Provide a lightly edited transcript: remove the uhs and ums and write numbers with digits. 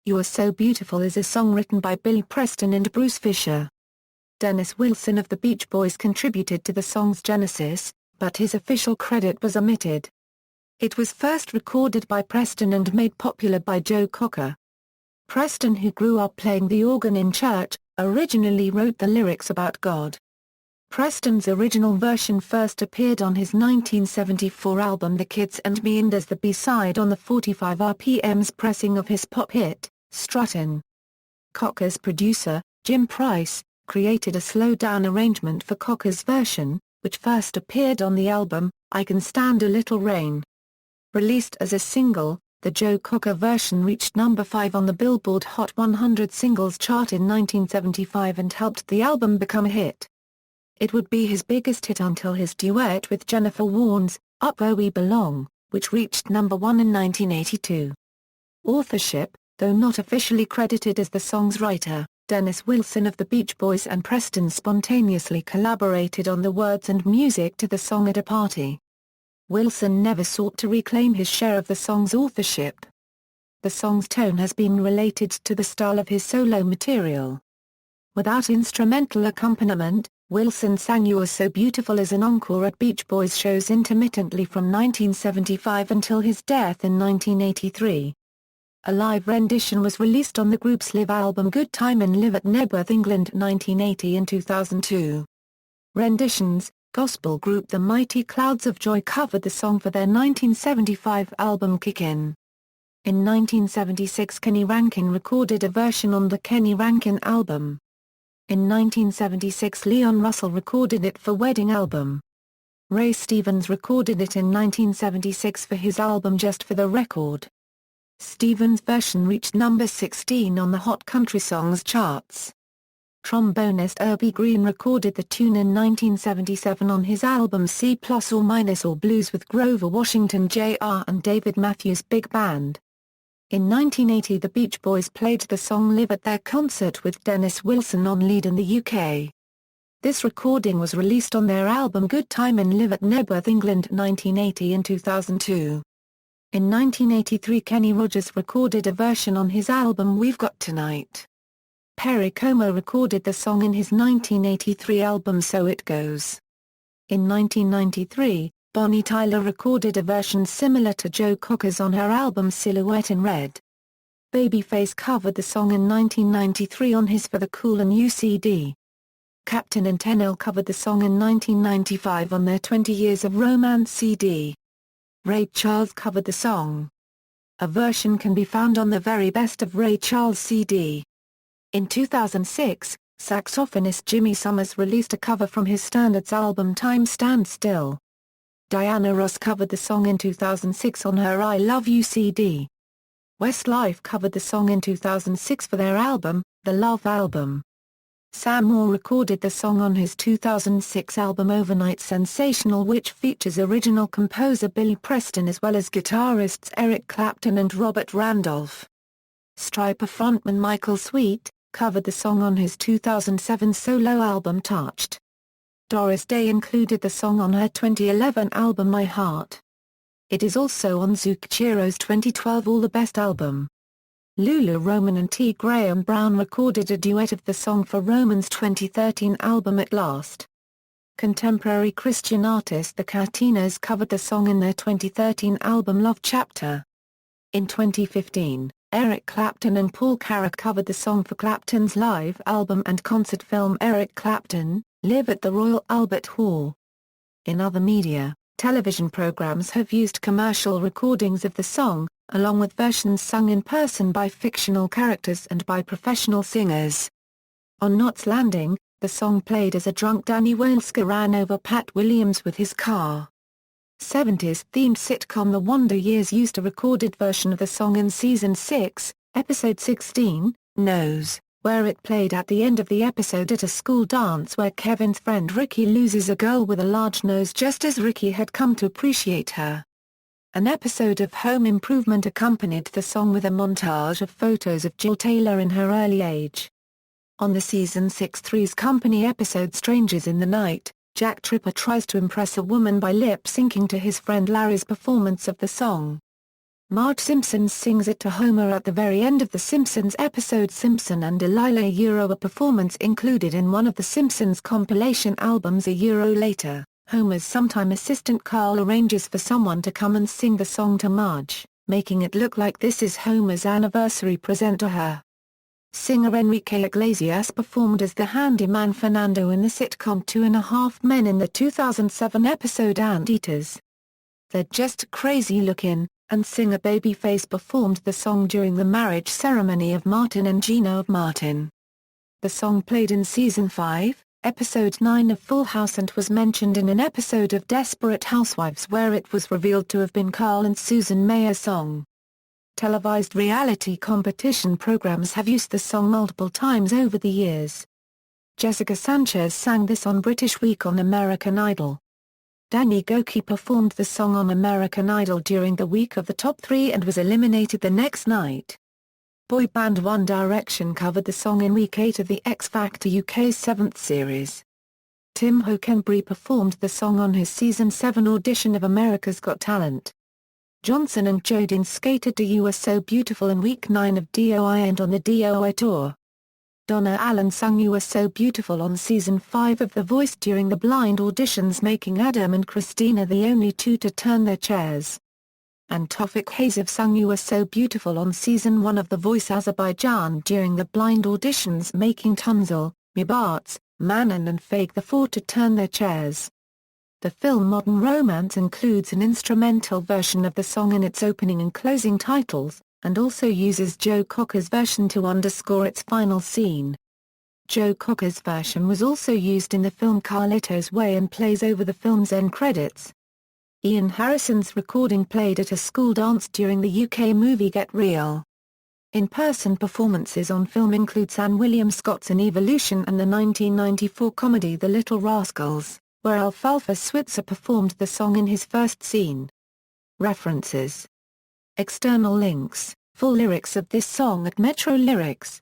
You're So Beautiful is a song written by Billy Preston and Bruce Fisher. Dennis Wilson of the Beach Boys contributed to the song's genesis, but his official credit was omitted. It was first recorded by Preston and made popular by Joe Cocker. Preston, who grew up playing the organ in church, originally wrote the lyrics about God. Preston's original version first appeared on his 1974 album The Kids and Me and as the B-side on the 45 RPM's pressing of his pop hit, Struttin. Cocker's producer, Jim Price, created a slowed-down arrangement for Cocker's version, which first appeared on the album, I Can Stand a Little Rain. Released as a single, the Joe Cocker version reached number 5 on the Billboard Hot 100 Singles chart in 1975 and helped the album become a hit. It would be his biggest hit until his duet with Jennifer Warnes, Up Where We Belong, which reached number 1 in 1982. Authorship, though not officially credited as the song's writer, Dennis Wilson of the Beach Boys and Preston spontaneously collaborated on the words and music to the song at a party. Wilson never sought to reclaim his share of the song's authorship. The song's tone has been related to the style of his solo material. Without instrumental accompaniment, Wilson sang You're So Beautiful as an encore at Beach Boys shows intermittently from 1975 until his death in 1983. A live rendition was released on the group's live album Good Time and Live at Nebworth, England 1980 and 2002. Renditions: gospel group The Mighty Clouds of Joy covered the song for their 1975 album Kick-In. In 1976 Kenny Rankin recorded a version on the Kenny Rankin album. In 1976 Leon Russell recorded it for Wedding Album. Ray Stevens recorded it in 1976 for his album Just for the Record. Stevens' version reached number 16 on the Hot Country Songs charts. Trombonist Urbie Green recorded the tune in 1977 on his album C++ or Blues with Grover Washington Jr. and David Matthews Big Band. In 1980 the Beach Boys played the song live at their concert with Dennis Wilson on lead in the UK. This recording was released on their album Good Time and Live at Nebworth, England 1980 and 2002. In 1983 Kenny Rogers recorded a version on his album We've Got Tonight. Perry Como recorded the song in his 1983 album So It Goes. In 1993, Bonnie Tyler recorded a version similar to Joe Cocker's on her album Silhouette in Red. Babyface covered the song in 1993 on his For the Cool and New CD. Captain and Tennille covered the song in 1995 on their 20 Years of Romance CD. Ray Charles covered the song. A version can be found on the Very Best of Ray Charles CD. In 2006, saxophonist Jimmy Summers released a cover from his Standards album Time Stand Still. Diana Ross covered the song in 2006 on her I Love You CD. Westlife covered the song in 2006 for their album, The Love Album. Sam Moore recorded the song on his 2006 album Overnight Sensational, which features original composer Billy Preston as well as guitarists Eric Clapton and Robert Randolph. Stryper frontman Michael Sweet covered the song on his 2007 solo album Touched. Doris Day included the song on her 2011 album My Heart. It is also on Zucchero's 2012 All the Best album. Lulu Roman and T. Graham Brown recorded a duet of the song for Roman's 2013 album At Last. Contemporary Christian artist The Catinas covered the song in their 2013 album Love Chapter. In 2015, Eric Clapton and Paul Carrack covered the song for Clapton's live album and concert film Eric Clapton, Live at the Royal Albert Hall. In other media, television programs have used commercial recordings of the song, along with versions sung in person by fictional characters and by professional singers. On Knots Landing, the song played as a drunk Danny Wailska ran over Pat Williams with his car. 70s-themed sitcom The Wonder Years used a recorded version of the song in Season 6, Episode 16, Nose, where it played at the end of the episode at a school dance where Kevin's friend Ricky loses a girl with a large nose just as Ricky had come to appreciate her. An episode of Home Improvement accompanied the song with a montage of photos of Jill Taylor in her early age. On the Season 6 Three's Company episode Strangers in the Night, Jack Tripper tries to impress a woman by lip-syncing to his friend Larry's performance of the song. Marge Simpson sings it to Homer at the very end of The Simpsons episode Simpson and Delilah. A performance included in one of The Simpsons compilation albums a year later. Homer's sometime assistant Carl arranges for someone to come and sing the song to Marge, making it look like this is Homer's anniversary present to her. Singer Enrique Iglesias performed as the handyman Fernando in the sitcom 2.5 Men in the 2007 episode Anteaters. They're Just Crazy Lookin', and singer Babyface performed the song during the marriage ceremony of Martin and Gina of Martin. The song played in Season 5, Episode 9 of Full House and was mentioned in an episode of Desperate Housewives where it was revealed to have been Carl and Susan Mayer's song. Televised reality competition programs have used the song multiple times over the years. Jessica Sanchez sang this on British Week on American Idol. Danny Gokey performed the song on American Idol during the week of the top 3 and was eliminated the next night. Boy band One Direction covered the song in Week 8 of the X Factor UK's 7th series. Tim Hockenberry performed the song on his Season 7 audition of America's Got Talent. Johnson and Jodin skated to You Are So Beautiful in Week 9 of DOI and on the DOI tour. Donna Allen sung You Are So Beautiful on Season 5 of The Voice during the blind auditions, making Adam and Christina the only two to turn their chairs. And Tawfiq Hazif sung You Are So Beautiful on Season 1 of The Voice Azerbaijan during the blind auditions, making Tunzel, Mibarts, Manan and Fake the Four to turn their chairs. The film Modern Romance includes an instrumental version of the song in its opening and closing titles, and also uses Joe Cocker's version to underscore its final scene. Joe Cocker's version was also used in the film Carlito's Way and plays over the film's end credits. Ian Harrison's recording played at a school dance during the UK movie Get Real. In-person performances on film include Anne William Scott's An Evolution and the 1994 comedy The Little Rascals, where Alfalfa Switzer performed the song in his first scene. References. External links, full lyrics of this song at Metro Lyrics.